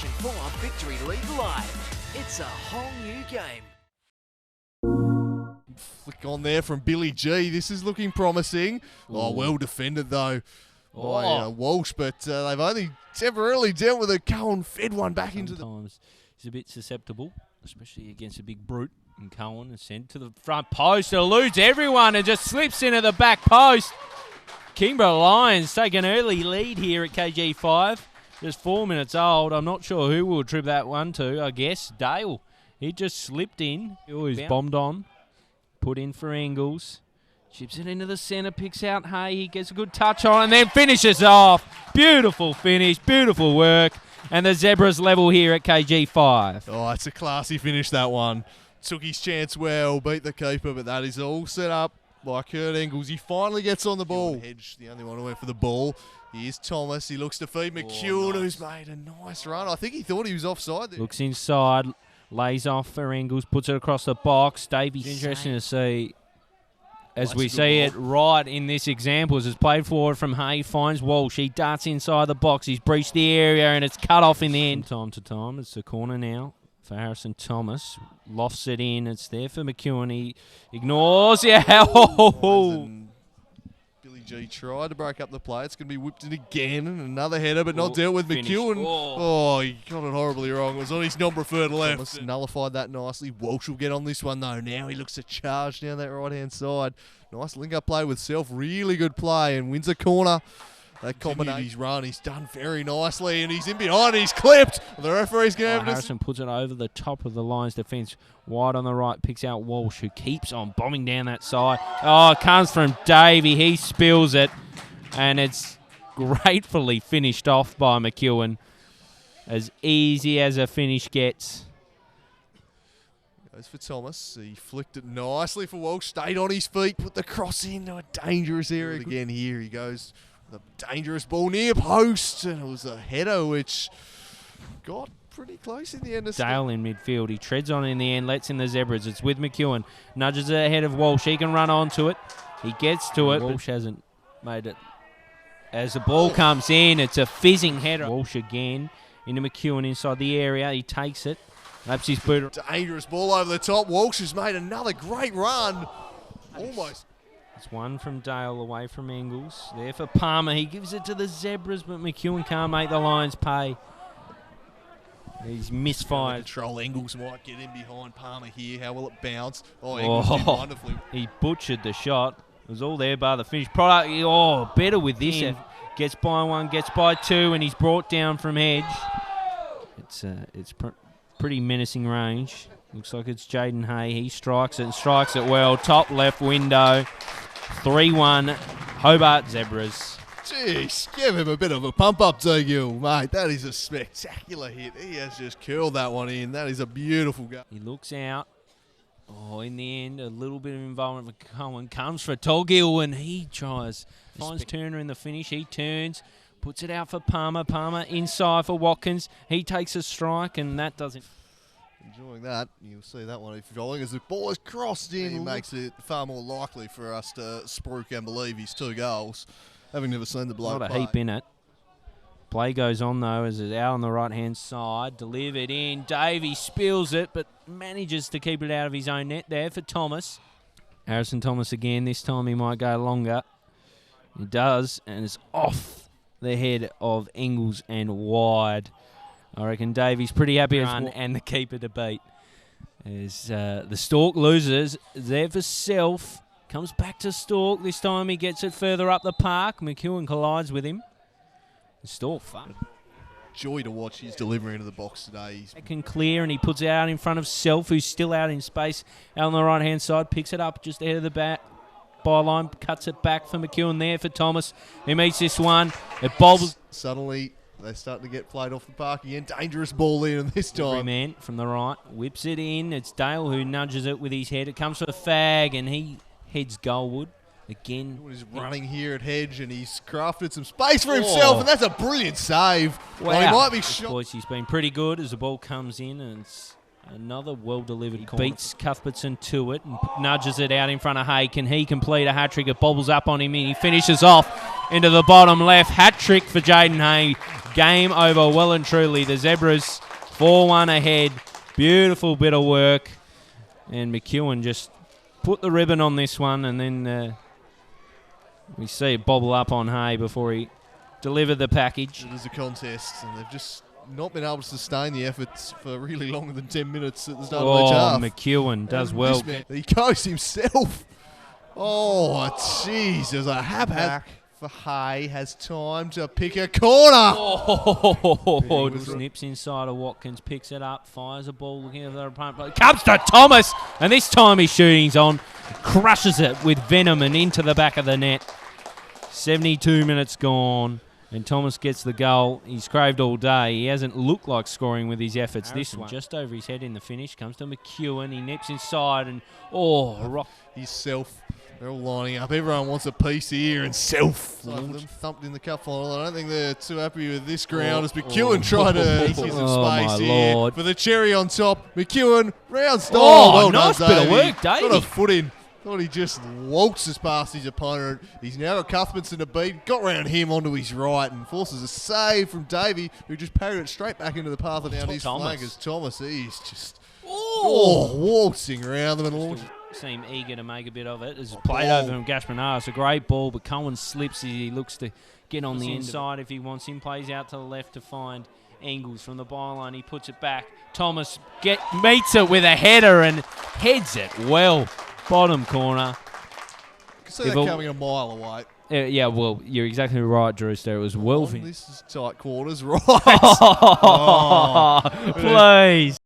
Division 4 Victory League live. It's a whole new game. Flick on there from Billy G. This is looking promising. Oh, well defended though by Walsh, but they've only temporarily dealt with it. Keiron fed one back into the... Sometimes he's a bit susceptible, especially against a big brute. And Keiron is sent to the front post, eludes everyone and just slips into the back post. Kingborough Lions take an early lead here at KG5. Just 4 minutes old. I'm not sure who will trip that one to. I guess Dale. He just slipped in. He's bombed on. Put in for Engels. Chips it into the centre, picks out Hay. He gets a good touch on and then finishes off. Beautiful finish, beautiful work. And the Zebras level here at KG5. Oh, it's a classy finish, that one. Took his chance well, beat the keeper, but that is all set up by Kurt Engels. He finally gets on the ball. Hedge, the only one who went for the ball. Here's Thomas. He looks to feed McKeown, who's made a nice run. I think he thought he was offside there. Looks inside, lays off for Engels, puts it across the box. Davies, interesting to see, as we see it right in this example, as it's played forward from Hay, finds Walsh. He darts inside the box. He's breached the area and it's cut off in the end. From time to time, it's the corner now for Harrison Thomas. Lofts it in. It's there for McKeown. He ignores. Yeah. Billy G tried to break up the play. It's going to be whipped in again. And another header, but not dealt with. McKeown. Oh, he got it horribly wrong. It was on his non-preferred left. Thomas nullified that nicely. Walsh will get on this one, though. Now he looks to charge down that right-hand side. Nice link-up play with Self. Really good play and wins a corner. That combination, his run, he's done very nicely, and he's in behind, he's clipped. The referee's going to... Harrison puts it over the top of the Lions' defence. Wide on the right, picks out Walsh, who keeps on bombing down that side. Oh, it comes from Davey. He spills it, and it's gratefully finished off by McKeown. As easy as a finish gets. Goes for Thomas. He flicked it nicely for Walsh. Stayed on his feet, put the cross into a dangerous area. Again, here he goes. The dangerous ball near post, and it was a header which got pretty close in the end. Dale in midfield. He treads on in the end, lets in the Zebras. It's with McKeown. Nudges it ahead of Walsh. He can run onto it. He gets to it. Walsh hasn't made it. As the ball comes in, it's a fizzing header. Walsh again into McKeown inside the area. He takes it. Laps his boot. Dangerous ball over the top. Walsh has made another great run. Almost. It's one from Dale away from Engels. There for Palmer. He gives it to the Zebras, but McKeown can't make the Lions pay. He's misfired. Control. Engels might get in behind Palmer here. How will it bounce? Oh, Engels did wonderfully. He butchered the shot. It was all there by the finished product. Oh, better with this. Gets by one, gets by two, and he's brought down from edge. It's pretty menacing range. Looks like it's Jayden Hay. He strikes it and strikes it well. Top left window. 3-1, Hobart Zebras. Jeez, give him a bit of a pump-up, Teagill, mate. That is a spectacular hit. He has just curled that one in. That is a beautiful goal. He looks out. Oh, in the end, a little bit of involvement for Cohen. Comes for Teagill, and he tries. Finds Turner in the finish. He turns, puts it out for Palmer. Palmer inside for Watkins. He takes a strike, and that doesn't... Enjoying that. You'll see that one falling as the ball is crossed in. He makes it far more likely for us to spruik and believe his 2 goals, having never seen the bloke play. Not a heap in it. Play goes on, though, as it's out on the right-hand side. Delivered in. Davey spills it, but manages to keep it out of his own net there for Thomas. Harrison Thomas again. This time he might go longer. He does, and it's off the head of Engels and wide. I reckon Davey's pretty happy and the keeper to beat. As the Stork loses, there for Self. Comes back to Stork. This time he gets it further up the park. McKeown collides with him. Stork fun. Joy to watch his delivery into the box today. He can clear and he puts it out in front of Self, who's still out in space. Out on the right-hand side, picks it up just ahead of the back. Byline, cuts it back for McKeown there for Thomas. He meets this one. It bobbles. Suddenly... they're starting to get played off the park again. Dangerous ball in this time. Every man from the right whips it in. It's Dale who nudges it with his head. It comes for the fag, and he heads goalward again. He's running here at Hedge, and he's crafted some space for himself, and that's a brilliant save. Wow. Well, he might be shot. Boys, he's been pretty good as the ball comes in, and it's another well-delivered corner. Beats Cuthbertson to it and nudges it out in front of Hay. Can he complete a hat-trick? It bobbles up on him, and he finishes off. into the bottom left. Hat trick for Jayden Hay. Game over well and truly. The Zebras 4-1 ahead. Beautiful bit of work. And McKeown just put the ribbon on this one, and then we see it bobble up on Hay before he delivered the package. It is a contest, and they've just not been able to sustain the efforts for really longer than 10 minutes at the start of each half. McKeown does well. He goes himself. Oh, jeez. There's a back for Hay. Has time to pick a corner. Oh, snips inside of Watkins, picks it up, fires a ball, looking at the opponent. Comes to Thomas, and this time his shooting's on. Crushes it with venom and into the back of the net. 72 minutes gone. And Thomas gets the goal. He's craved all day. He hasn't looked like scoring with his efforts. This one just over his head in the finish. Comes to McKeown. He nips inside and, rock. He's Self. They're all lining up. Everyone wants a piece here, and Self them thumped in the cup final. I don't think they're too happy with this ground as McKeown tried to give some space here. Lord. For the cherry on top, McKeown, round style. Oh, nice bit of work, Davey. Got a foot in. Thought he just waltzes past his opponent. He's now got Cuthbertson to beat. Got round him onto his right and forces a save from Davey, who just parried it straight back into the path and down his flank as Thomas. He's just waltzing around them and launching. Seem eager to make a bit of it. It's played over from Gashman. It's a great ball, but Cohen slips as he looks to get on the inside if he wants him. Plays out to the left to find Engels from the byline. He puts it back. Thomas meets it with a header and heads it well. Bottom corner. You can see that coming a mile away. Yeah, well, you're exactly right, Drewster. It was well. This is tight quarters, right? Please.